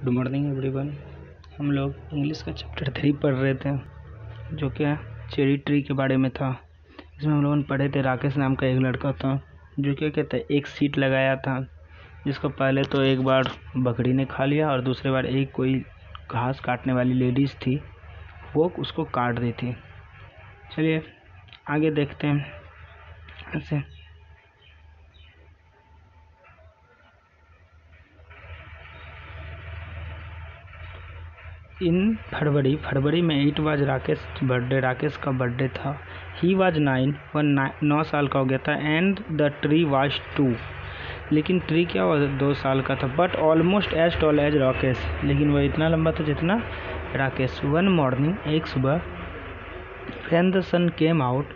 Good morning everyone. हम लोग English का चैप्टर 3 पढ़ रहे थे जो कि चेरी ट्री के बारे में था। इसमें हम लोगों ने पढ़े थे राकेश नाम का एक लड़का था जो क्या कहते हैं एक सीट लगाया था, जिसको पहले तो एक बार बकरी ने खा लिया और दूसरे बार एक कोई घास काटने वाली लेडीज़ थी, वो उसको काट दी थी। चलिए आगे देखते हैं। ऐसे इन फरवरी में इट वाज राकेश का बर्थडे था। ही वाज 9, वह 9 साल का हो गया था। एंड द ट्री वाज 2, लेकिन ट्री क्या हुआ 2 साल का था। But almost as tall as Rakesh, लेकिन वह इतना लंबा था जितना राकेश। वन मॉर्निंग, एक सुबह, when the sun came out,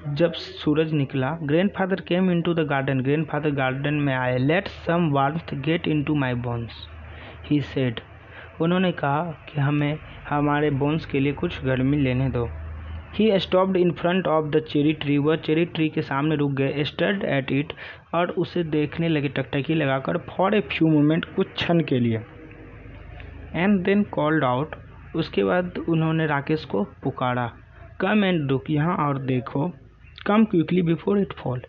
जब सूरज निकला, grandfather came into the garden, grandfather garden में आए। Let some warmth get into my bones, he said, उन्होंने कहा कि हमें हमारे बोन्स के लिए कुछ गर्मी लेने दो। He stopped in front of the cherry tree, वह चेरी ट्री के सामने रुक गए। स्टैर्ड एट इट, और उसे देखने लगे टकटकी लगाकर। फॉर ए फ्यू मोमेंट, कुछ क्षण के लिए। एंड देन कॉल्ड आउट, उसके बाद उन्होंने राकेश को पुकारा। कम एंड लुक, यहाँ और देखो। कम क्विकली बिफोर इट फॉल,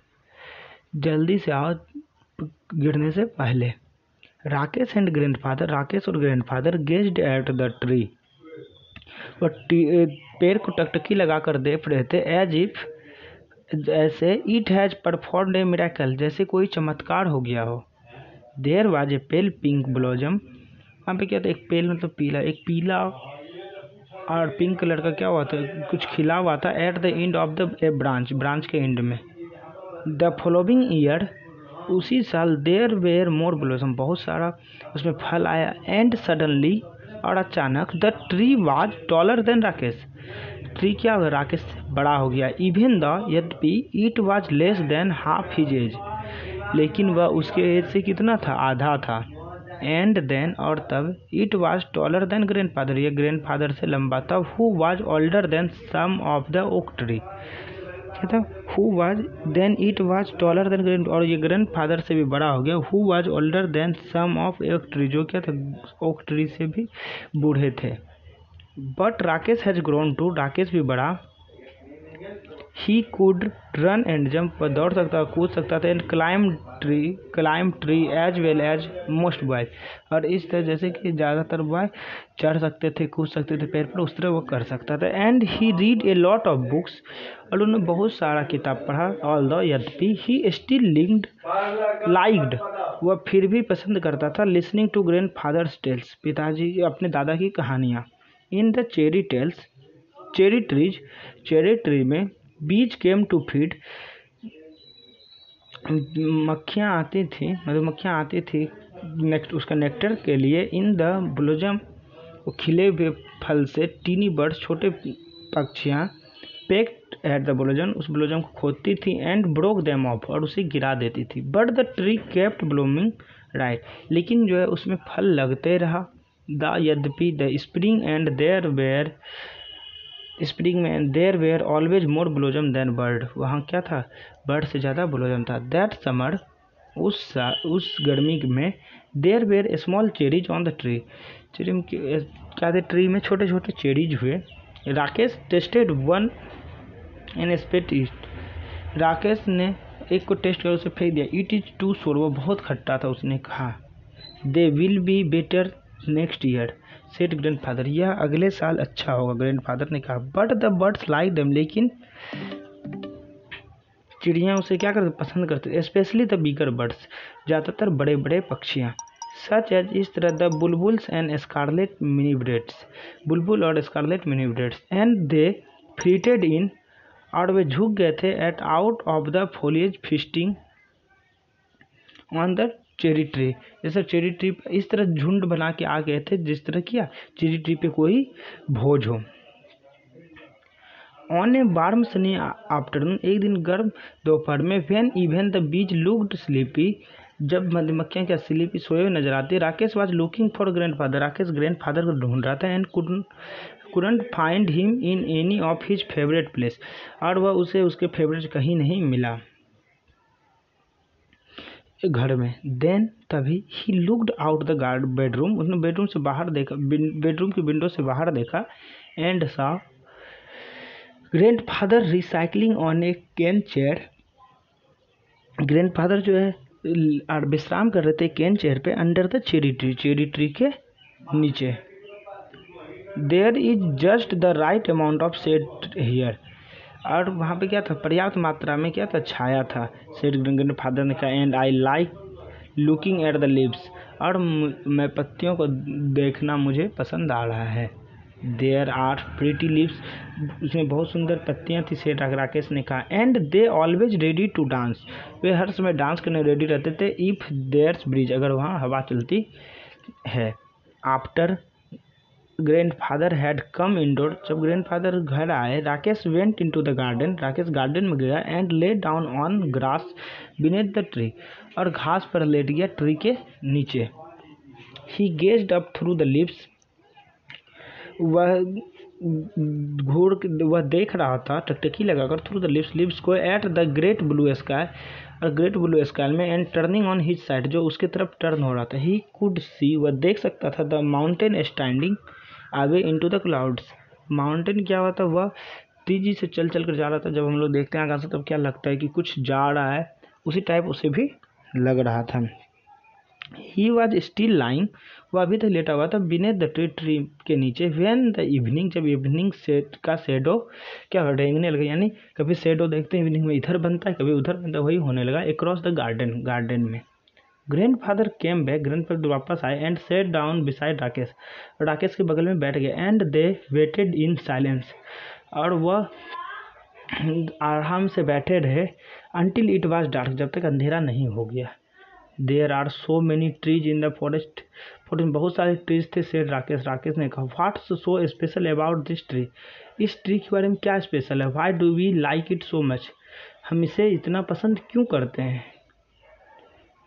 जल्दी से आओ गिरने से पहले। राकेश एंड ग्रैंडफादर, राकेश और grandfather gazed at the tree, और पेड़ को टकटकी लगाकर देख रहे थे। एज इफ, ऐसे, it has performed a miracle, जैसे कोई चमत्कार हो गया हो। There was a pale pink blossom, वहाँ पे क्या था, एक पेल मतलब पीला, एक पीला और पिंक कलर का क्या हुआ था, कुछ खिला हुआ था। At the end of the A branch के एंड में। द फॉलोइंग ईयर, उसी साल, देयर वेयर मोर ब्लॉसम, बहुत सारा उसमें फल आया। एंड सडनली, और अचानक, the tree was taller then Rakesh, tree क्या हो गया, राकेश से बड़ा हो गया। इवन द, यद्यपि, it was less than half his age, लेकिन वह उसके एज से कितना था, आधा था। एंड देन, और तब, it was taller than grandfather, यह ग्रैंडफादर से लंबा था। Who was older than some of the oak tree, क्या था, who was, then it was taller than grand, और ये ग्रैंडफादर से भी बड़ा हो गया। Who was older than some of oak tree, जो क्या था, ओक ट्री से भी बूढ़े थे। But Rakesh has grown too, Rakesh भी बड़ा। He could run and jump, वह दौड़ सकता, कूद सकता था। And climb tree as well as most boys, और इस तरह जैसे कि ज़्यादातर बॉय चढ़ सकते थे, कूद सकते थे पेड़ पर, उस तरह वो कर सकता था। And he read a lot of books, और उन्होंने बहुत सारा किताब पढ़ा। ऑल दो, यद्यपि, ही स्टिल लाइक्ड, वह फिर भी पसंद करता था। लिसनिंग टू ग्रैंडफादर्स टेल्स, पिताजी अपने दादा की कहानियाँ। इन द चेरी ट्री में, बीज केम टू फीड, मधुमक्खियाँ आती थी उसका नेक्टर के लिए। इन द ब्लोजम, खिले हुए फल से। टीनी बर्ड्स, छोटे पक्षियाँ। पेक्ड एट द ब्लोजम, उस ब्लोजम को खोदती थी। एंड ब्रोक देम ऑफ, और उसे गिरा देती थी। But the tree kept blooming right, लेकिन जो है उसमें फल लगते रहा। यद्यपि, द स्प्रिंग में there were always more blossom than bird, वहाँ क्या था, बर्ड से ज़्यादा ब्लोजम था। दैट समर, उस गर्मी में, there were small cherries on the tree, क्या थे, ट्री में छोटे छोटे चेरीज हुए। Rakesh tasted one and spat it, Rakesh ने एक को टेस्ट कर उसे फेंक दिया। इट इज टू सोर, वो बहुत खट्टा था, उसने कहा। They will be better next year, said grandfather, यह अगले साल अच्छा होगा, ग्रैंडफादर ने कहा। But the birds like them, लेकिन चिड़ियाँ उसे क्या करते, पसंद करते, स्पेशली द बिगर बर्ड्स, ज़्यादातर बड़े बड़े पक्षियाँ। सच एज, इस तरह, द बुलबुल्स एंड स्कारलेट मिनीब्रेड्स, बुलबुल और स्कारलेट मिनीब्रेड्स। एंड दे फ्रीटेड इन, और वे झुक गए थे। Ate out of the foliage feasting on the cherry tree, जैसे चेरी ट्री इस तरह झुंड बना के आ गए थे, जिस तरह किया चेरी ट्री पे कोई भोज हो। On a warm Sunny afternoon, एक दिन गर्म दोपहर में। When even the bees looked sleepy, जब मधुमक्खियाँ क्या स्लीपी, सोए हुए नजर आती। Rakesh was looking for grandfather, Rakesh grandfather को ढूंढ रहा था। And couldn't find him in any of his favorite place, और वह उसे उसके फेवरेट कहीं नहीं मिला। घर में। देन तभी he looked out the bedroom, उसने बेडरूम से बाहर देखा, बेडरूम की विंडो से बाहर देखा। And saw grandfather recycling on a cane chair, grandfather जो है विश्राम कर रहे थे कैन चेयर पे अंडर द चेरी ट्री के नीचे। There is just the right amount of shade here, और वहाँ पे क्या था, पर्याप्त मात्रा में क्या था, छाया था। सेड ग्रैंडफादर ने कहा। And I like looking at the leaves, और मैं पत्तियों को देखना मुझे पसंद आ रहा है। देयर आर प्रिटी लीव्स, उसमें बहुत सुंदर पत्तियां थी, सेड राकेश ने कहा। And they always ready to dance, वे हर समय डांस करने रेडी रहते थे। इफ़ देयर्स ब्रिज, अगर वहाँ हवा चलती है। After grandfather had come indoor, जब ग्रैंडफादर घर आए, Rakesh went into the garden, Rakesh garden में गया। And lay down on grass beneath the tree, और घास पर लेट गया ट्री के नीचे। He gazed up through the leaves, वह वह देख रहा था टकटकी लगाकर थ्रू द लीव्स को, at the great blue sky, और ग्रेट ब्लू स्काई में। And turning on his side, जो उसके तरफ टर्न हो रहा था। ही कुड सी, वह देख सकता था, the mountain standing away into the clouds, mountain क्या हुआ था, वह तेजी से चल कर जा रहा था। जब हम लोग देखते हैं आकाश से तब क्या लगता है कि कुछ जा रहा है, उसी टाइप उसे भी लग रहा था। ही वॉज स्टिल लाइंग, वह अभी तक लेटा हुआ था, बीनेथ द ट्री के नीचे। व्हेन द इवनिंग, जब इवनिंग सेट का शेडो क्या रेंगने लगा, यानी कभी शेडो देखते हैं इवनिंग में इधर बनता है, कभी उधर बनता है, वही होने लगा। अक्रॉस द गार्डन में। ग्रैंडफादर केम बैक, ग्रैंडफादर वापस आए। And set down beside Rakesh, Rakesh के बगल में बैठ गए। And they waited in silence, और वह आराम से बैठे रहे। अंटिल इट वॉज डार्क, जब तक अंधेरा नहीं हो गया। There are so many trees in the forest, बहुत सारे ट्रीज थे, सेड राकेश ने कहा। What's so special about this tree, इस ट्री के बारे में क्या स्पेशल है। Why do we like it so much, हम इसे इतना पसंद क्यों करते हैं।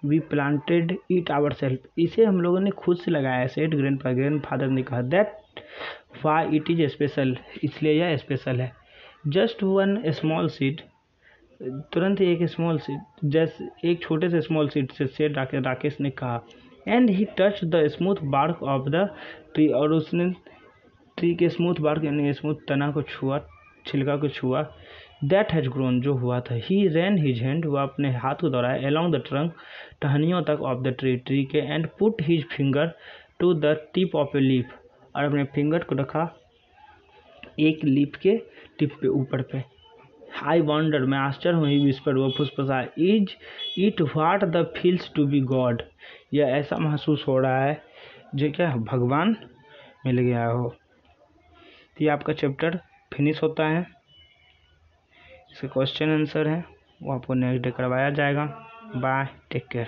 We planted it our self, इसे हम लोगों ने खुद से लगाया है, सेड ग्रैंडफादर ने कहा। That why it is special, इसलिए यह स्पेशल है। जस्ट वन स्मॉल सीड, तुरंत ही एक स्मॉल सीड, जैसे एक छोटे से स्मॉल सीड से, सेड राकेश ने कहा। And he touch the smooth bark of the tree, और उसने ट्री के स्मूथ बार्क यानी स्मूथ तना को छुआ, छिलका को छुआ। दैट हैज ग्रोन, जो हुआ था। ही रैन हिज हैंड, वह अपने हाथ को दौड़ाया। अलोंग द ट्रंक, टहनियों तक, ऑफ द ट्री के। And put his finger to the tip of a leaf, और अपने फिंगर को रखा एक लीफ के टिप पे, ऊपर पे। आई वॉन्डर, मैं आश्चर्य हूँ, ही विस्पर, वह फुसफुसाया। Is it what the feels to be God, यह ऐसा महसूस हो रहा है जो क्या भगवान मिल गया हो। तो ये आपका चैप्टर फिनिश होता है। इसके क्वेश्चन आंसर है वो आपको नेक्स्ट डे करवाया जाएगा। Bye, take care.